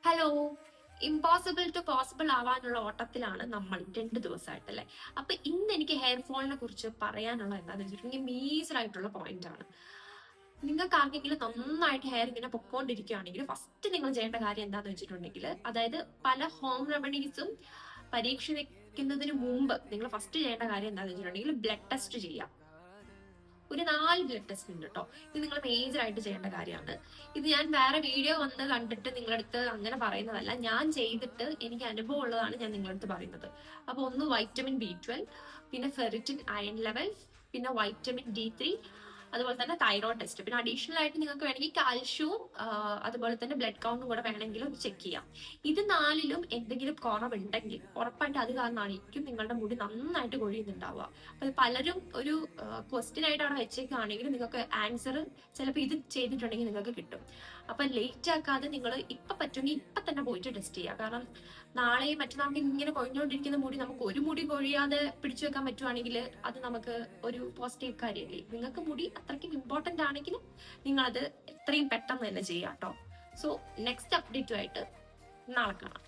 Hello. Impossible to possible ആവാനുള്ള ഓട്ടത്തിലാണ് നമ്മൾ 2 ദിവസമായിട്ട് അല്ലെ. അപ്പൊ ഇന്ന് എനിക്ക് ഹെയർ ഫോളിനെ കുറിച്ച് പറയാനുള്ള എന്താണെന്ന് വെച്ചിട്ടുണ്ടെങ്കിൽ മേജർ ആയിട്ടുള്ള പോയിന്റ് ആണ്. നിങ്ങൾക്ക് ആർക്കെങ്കിലും നന്നായിട്ട് ഹെയർ ഇങ്ങനെ പൊക്കോണ്ടിരിക്കുകയാണെങ്കിൽ ഫസ്റ്റ് നിങ്ങൾ ചെയ്യേണ്ട കാര്യം എന്താണെന്ന് വെച്ചിട്ടുണ്ടെങ്കിൽ, അതായത് പല ഹോം റെമഡീസും പരീക്ഷിക്കുന്നതിന് മുമ്പ് നിങ്ങൾ ഫസ്റ്റ് ചെയ്യേണ്ട കാര്യം എന്താണെന്ന് വെച്ചിട്ടുണ്ടെങ്കിൽ ബ്ലഡ് ടെസ്റ്റ് ചെയ്യാം. ഒരു 4 ബ്ലഡ് ടെസ്റ്റ് ഉണ്ട് കേട്ടോ. ഇത് നിങ്ങൾ മേജർ ആയിട്ട് ചെയ്യേണ്ട കാര്യമാണ്. ഇത് ഞാൻ വേറെ വീഡിയോ വന്ന് കണ്ടിട്ട് നിങ്ങളടുത്ത് അങ്ങനെ പറയുന്നതല്ല, ഞാൻ ചെയ്തിട്ട് എനിക്ക് അനുഭവം ഉള്ളതാണ് ഞാൻ നിങ്ങളടുത്ത് പറയുന്നത്. അപ്പൊ ഒന്ന് vitamin B12, പിന്നെ ഫെറിറ്റിൻ അയൺ ലെവൽ, പിന്നെ vitamin D3, അതുപോലെ തന്നെ തൈറോയ്ഡ് ടെസ്റ്റ്. പിന്നെ അഡീഷണൽ ആയിട്ട് നിങ്ങൾക്ക് വേണമെങ്കിൽ കാൽഷ്യവും അതുപോലെ തന്നെ ബ്ലഡ് കൗണ്ടും കൂടെ വേണമെങ്കിലും ചെക്ക് ചെയ്യാം. ഇത് 4ലും എന്തെങ്കിലും കുറവുണ്ടെങ്കിൽ ഉറപ്പായിട്ട് അത് കാരണമായിരിക്കും നിങ്ങളുടെ മുടി നന്നായിട്ട് കൊഴിയുന്നുണ്ടാവുക. അപ്പൊ പലരും ഒരു ക്വസ്റ്റ്യൻ ആയിട്ടാണ് വെച്ചേക്കുകയാണെങ്കിൽ നിങ്ങൾക്ക് ആൻസർ ചിലപ്പോൾ ഇത് ചെയ്തിട്ടുണ്ടെങ്കിൽ നിങ്ങൾക്ക് കിട്ടും. അപ്പൊ ലേറ്റ് ആക്കാതെ നിങ്ങൾ ഇപ്പൊ പറ്റുമെങ്കിൽ ഇപ്പൊ തന്നെ പോയിട്ട് ടെസ്റ്റ് ചെയ്യുക. കാരണം നാളെയും മറ്റന്നാൾക്ക് ഇങ്ങനെ കൊഴിഞ്ഞുകൊണ്ടിരിക്കുന്ന മുടി നമുക്ക് ഒരു മുടി കൊഴിയാതെ പിടിച്ചു വെക്കാൻ പറ്റുവാണെങ്കിൽ അത് നമുക്ക് ഒരു പോസിറ്റീവ് കാര്യമല്ലേ. നിങ്ങൾക്ക് മുടി അത്രയ്ക്കും ഇമ്പോർട്ടന്റ് ആണെങ്കിൽ നിങ്ങളത് എത്രയും പെട്ടെന്ന് തന്നെ ചെയ്യാം കേട്ടോ. സോ നെക്സ്റ്റ് അപ്ഡേറ്റുമായിട്ട് നാളെ കാണാം.